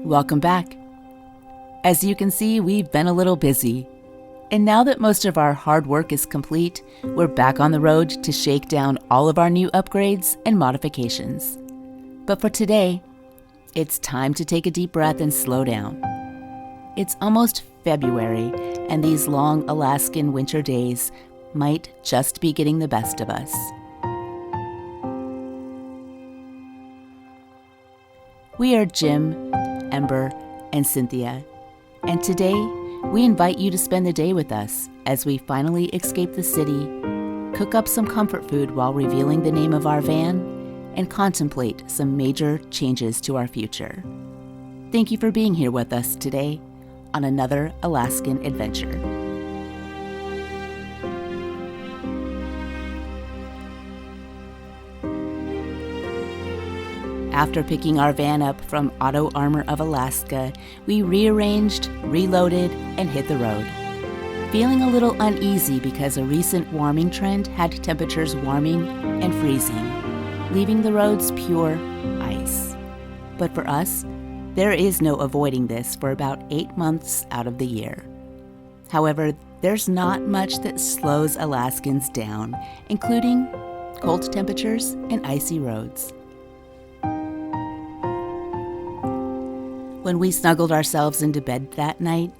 Welcome back. As you can see, we've been a little busy. And now that most of our hard work is complete, we're back on the road to shake down all of our new upgrades and modifications. But for today, it's time to take a deep breath and slow down. It's almost February, and these long Alaskan winter days might just be getting the best of us. We are Jim, Ember, and Cynthia, and today we invite you to spend the day with us as we finally escape the city, cook up some comfort food while revealing the name of our van, and contemplate some major changes to our future. Thank you for being here with us today on another Alaskan adventure. After picking our van up from Auto Armor of Alaska, we rearranged, reloaded, and hit the road. Feeling a little uneasy because a recent warming trend had temperatures warming and freezing, leaving the roads pure ice. But for us, there is no avoiding this for about 8 months out of the year. However, there's not much that slows Alaskans down, including cold temperatures and icy roads. When we snuggled ourselves into bed that night,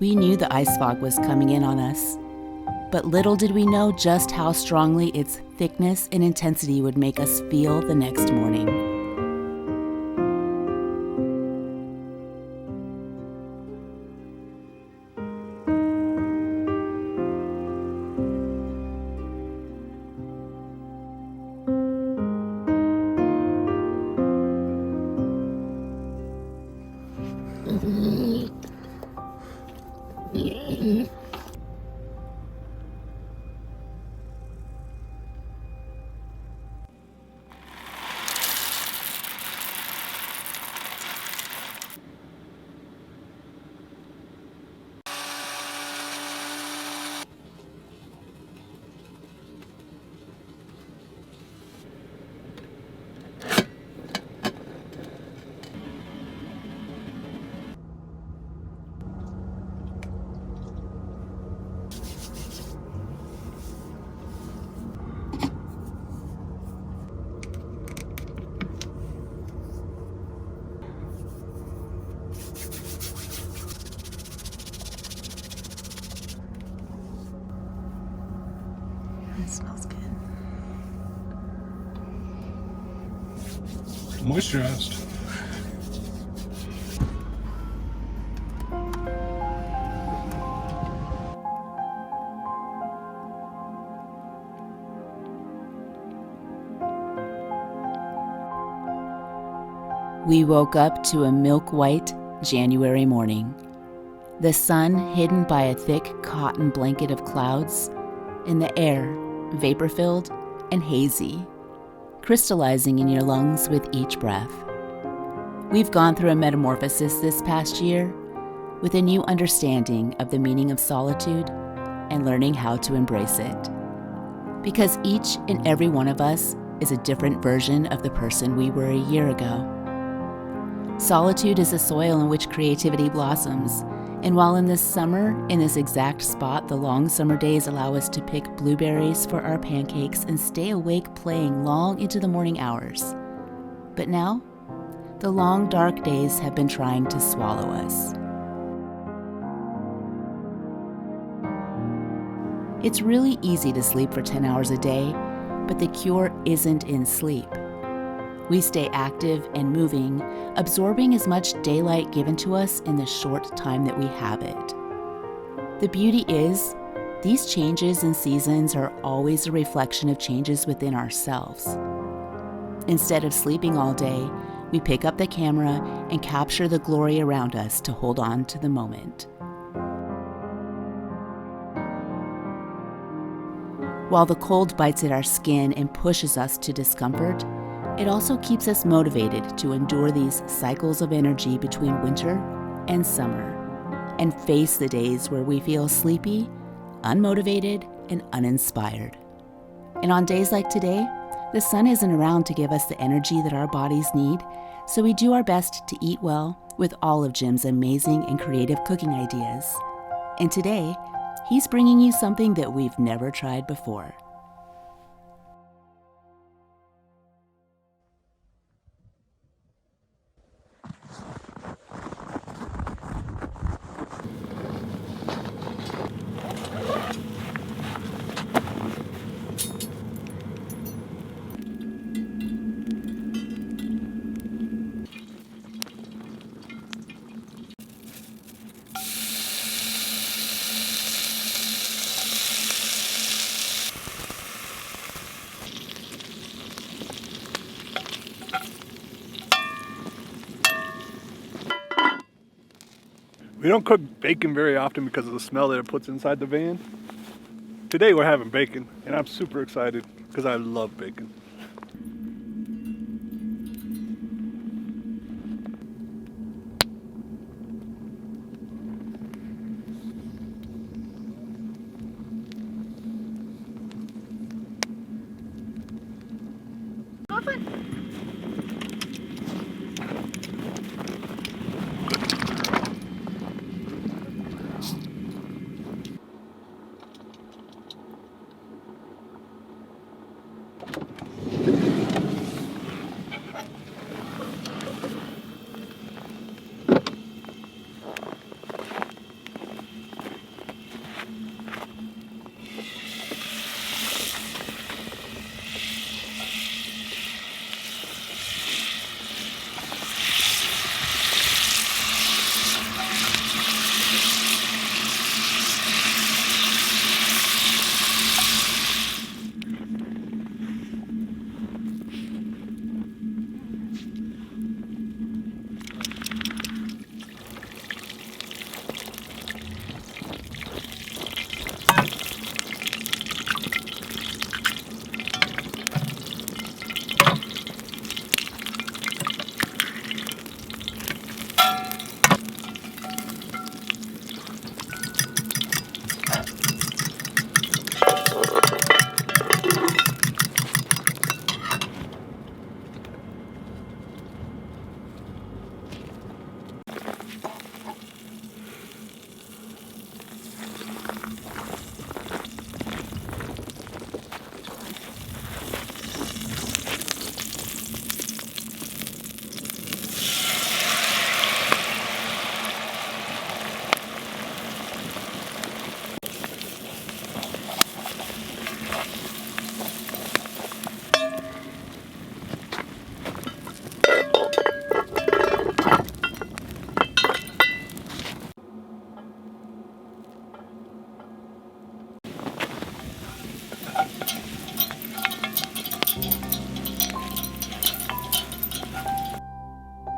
we knew the ice fog was coming in on us. But little did we know just how strongly its thickness and intensity would make us feel the next morning. It smells good. Moisturized. We woke up to a milk-white January morning. The sun hidden by a thick cotton blanket of clouds, and the air vapor-filled and hazy, crystallizing in your lungs with each breath. We've gone through a metamorphosis this past year with a new understanding of the meaning of solitude and learning how to embrace it. Because each and every one of us is a different version of the person we were a year ago. Solitude is a soil in which creativity blossoms, and while in this summer, in this exact spot, the long summer days allow us to pick blueberries for our pancakes and stay awake playing long into the morning hours. But now, the long dark days have been trying to swallow us. It's really easy to sleep for 10 hours a day, but the cure isn't in sleep. We stay active and moving, absorbing as much daylight given to us in the short time that we have it. The beauty is, these changes in seasons are always a reflection of changes within ourselves. Instead of sleeping all day, we pick up the camera and capture the glory around us to hold on to the moment. While the cold bites at our skin and pushes us to discomfort, it also keeps us motivated to endure these cycles of energy between winter and summer and face the days where we feel sleepy, unmotivated, and uninspired. And on days like today, The sun isn't around to give us the energy that our bodies need, so we do our best to eat well with all of Jim's amazing and creative cooking ideas. And today, he's bringing you something that we've never tried before. We don't cook bacon very often because of the smell that it puts inside the van. Today we're having bacon, and I'm super excited because I love bacon.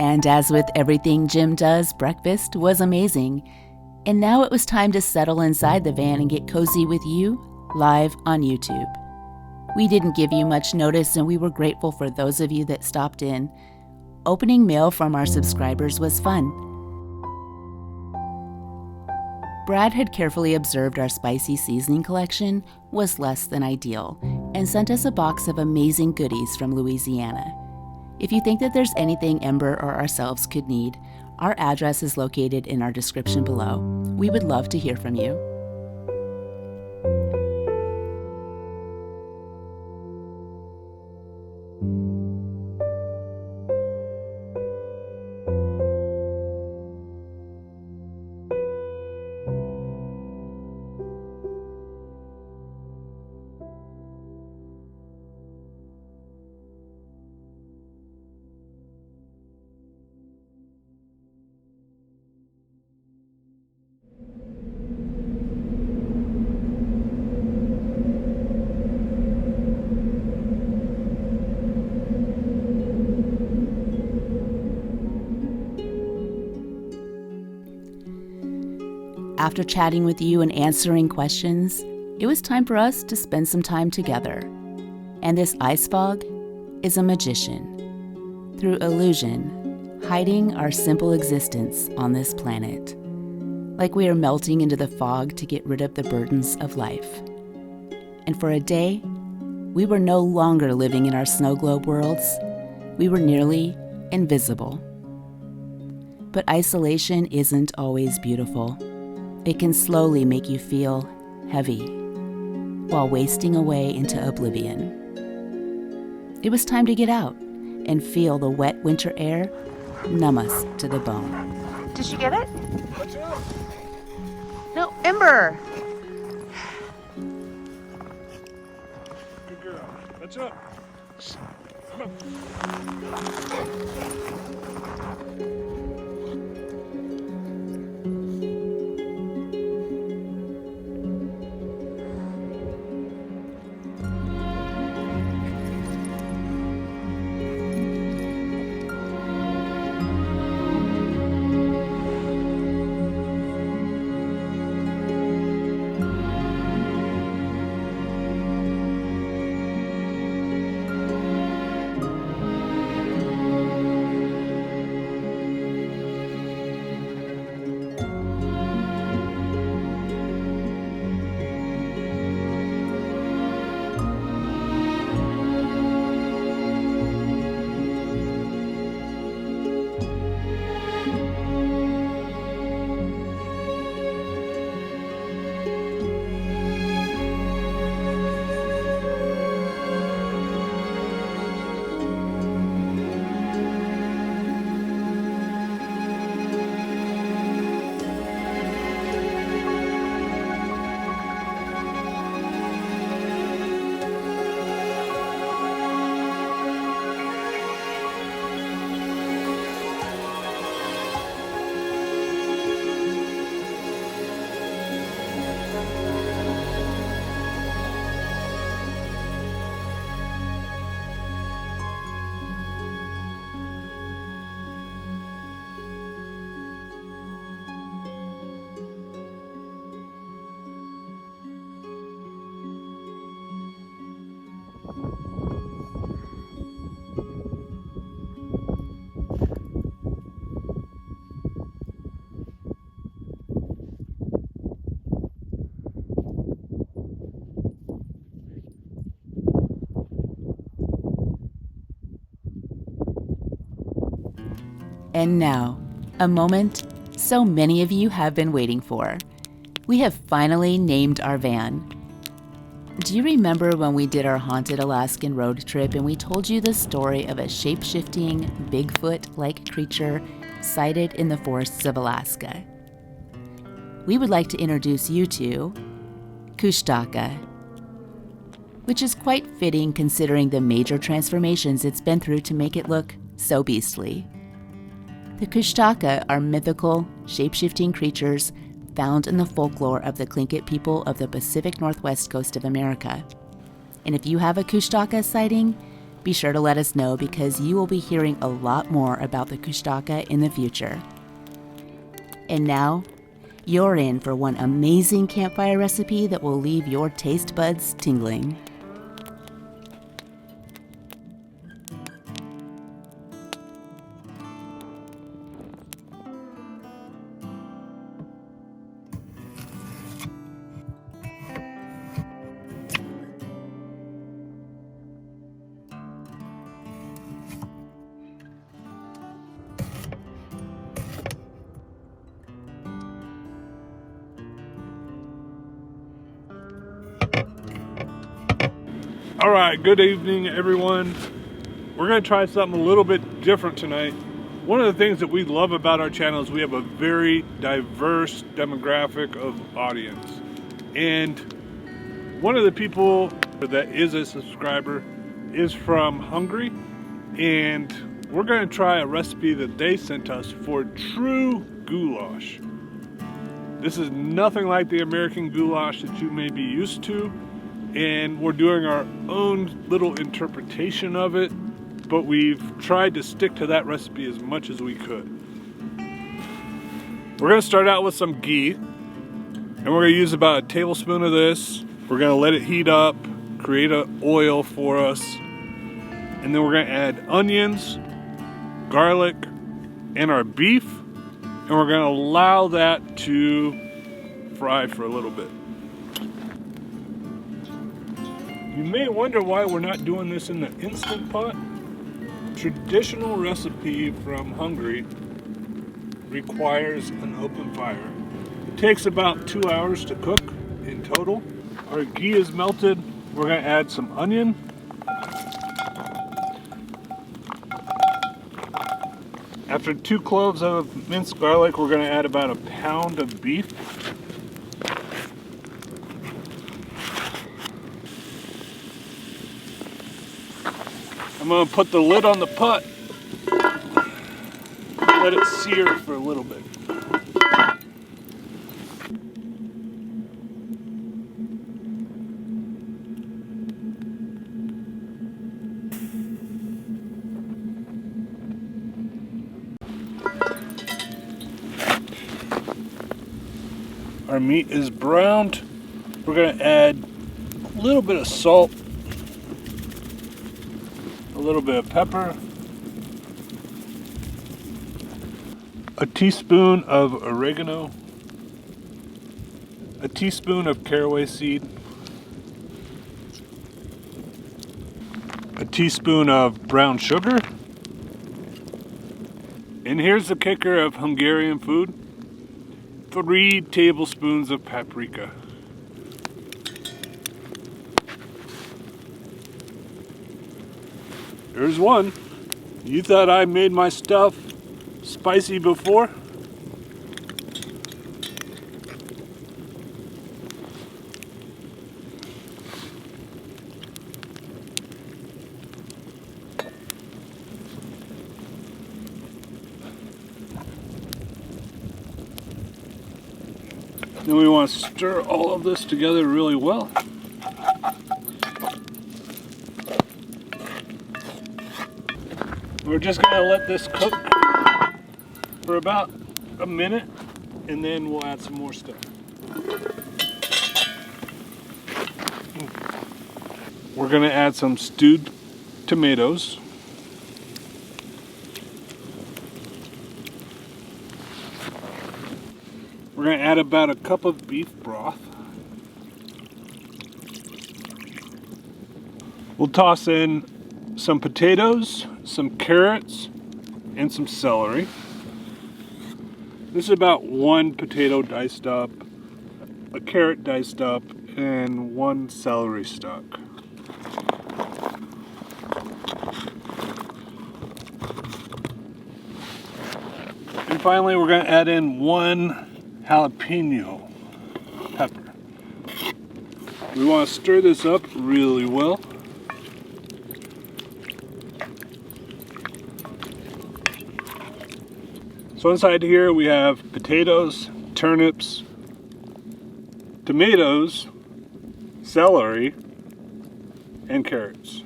And as with everything Jim does, breakfast was amazing. And now it was time to settle inside the van and get cozy with you, live on YouTube. We didn't give you much notice, and we were grateful for those of you that stopped in. Opening mail from our subscribers was fun. Brad had carefully observed our spicy seasoning collection was less than ideal and sent us a box of amazing goodies from Louisiana. If you think that there's anything Ember or ourselves could need, our address is located in our description below. We would love to hear from you. After chatting with you and answering questions, it was time for us to spend some time together. And this ice fog is a magician, through illusion, hiding our simple existence on this planet, like we are melting into the fog to get rid of the burdens of life. And for a day, we were no longer living in our snow globe worlds. We were nearly invisible. But isolation isn't always beautiful. It can slowly make you feel heavy while wasting away into oblivion. It was time to get out and feel the wet winter air numb us to the bone. Did she get it? No, Ember! Good girl. Catch up. Come on. And now, a moment so many of you have been waiting for. We have finally named our van. Do you remember when we did our haunted Alaskan road trip and we told you the story of a shape-shifting, Bigfoot-like creature sighted in the forests of Alaska? We would like to introduce you to Kushtaka, which is quite fitting considering the major transformations it's been through to make it look so beastly. The Kushtaka are mythical, shape-shifting creatures found in the folklore of the Tlingit people of the Pacific Northwest coast of America. And if you have a Kushtaka sighting, be sure to let us know because you will be hearing a lot more about the Kushtaka in the future. And now, you're in for one amazing campfire recipe that will leave your taste buds tingling. All right, good evening, everyone. We're gonna try something a little bit different tonight. One of the things that we love about our channel is we have a very diverse demographic of audience. And one of the people that is a subscriber is from Hungary. And we're gonna try a recipe that they sent us for true goulash. This is nothing like the American goulash that you may be used to. And we're doing our own little interpretation of it, but we've tried to stick to that recipe as much as we could. We're gonna start out with some ghee, and we're gonna use about a tablespoon of this. We're gonna let it heat up, create an oil for us, and then we're gonna add onions, garlic, and our beef, and we're gonna allow that to fry for a little bit. You may wonder why we're not doing this in the Instant Pot. Traditional recipe from Hungary requires an open fire. It takes about 2 hours to cook in total. Our ghee is melted. We're going to add some onion. After 2 cloves of minced garlic, we're going to add about a pound of beef. I'm going to put the lid on the pot, let it sear for a little bit. Our meat is browned. We're going to add a little bit of salt, a little bit of pepper, a teaspoon of oregano, a teaspoon of caraway seed, a teaspoon of brown sugar, and here's the kicker of Hungarian food, 3 tablespoons of paprika. There's one. You thought I made my stuff spicy before? Then we want to stir all of this together really well. We're just going to let this cook for about a minute, and then we'll add some more stuff. We're going to add some stewed tomatoes. We're going to add about a cup of beef broth. We'll toss in some potatoes, some carrots, and some celery. This is about 1 potato diced up, a carrot diced up, and 1 celery stalk. And finally, we're going to add in 1 jalapeno pepper. We want to stir this up really well. So inside here we have potatoes, turnips, tomatoes, celery, and carrots.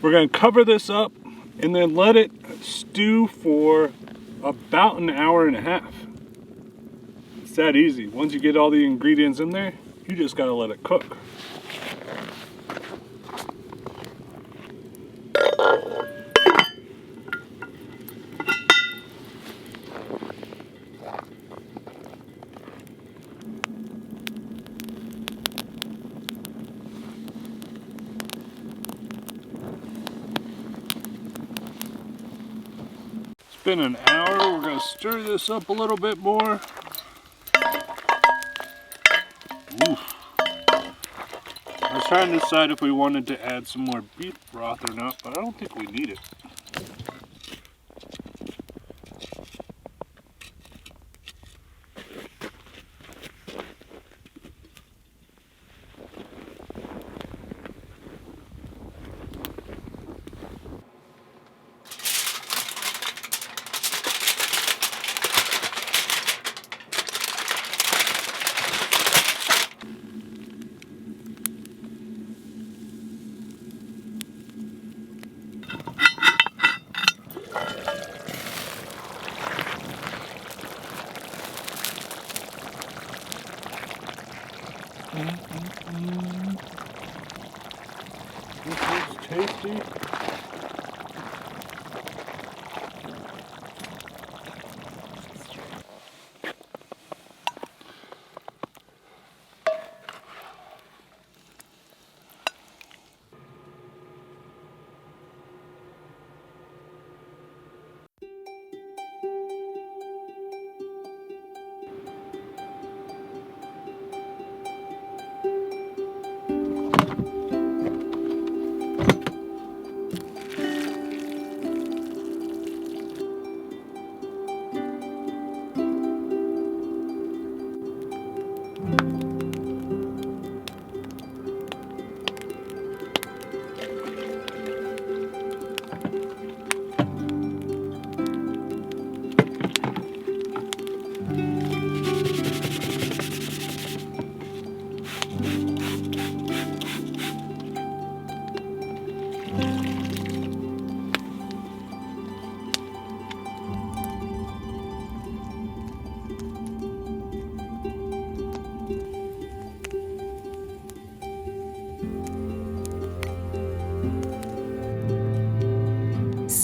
We're going to cover this up and then let it stew for about an hour and a half. It's that easy. Once you get all the ingredients in there, you just got to let it cook. It's been an hour. We're going to stir this up a little bit more. Oof. I was trying to decide if we wanted to add some more beef broth or not, but I don't think we need it. This looks tasty.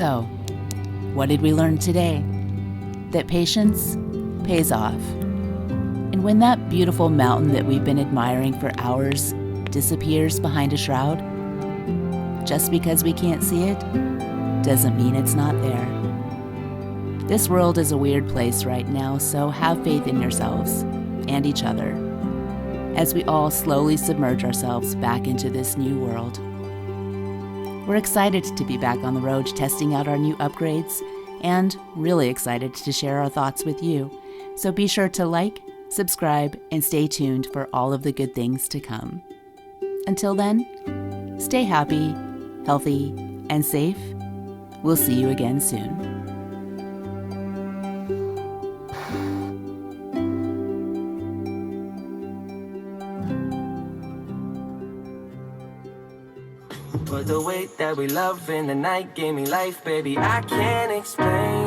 So, what did we learn today? That patience pays off. And when that beautiful mountain that we've been admiring for hours disappears behind a shroud, just because we can't see it doesn't mean it's not there. This world is a weird place right now, so have faith in yourselves and each other as we all slowly submerge ourselves back into this new world. We're excited to be back on the road testing out our new upgrades and really excited to share our thoughts with you. So be sure to like, subscribe, and stay tuned for all of the good things to come. Until then, stay happy, healthy, and safe. We'll see you again soon. But the way that we love in the night gave me life, baby, I can't explain.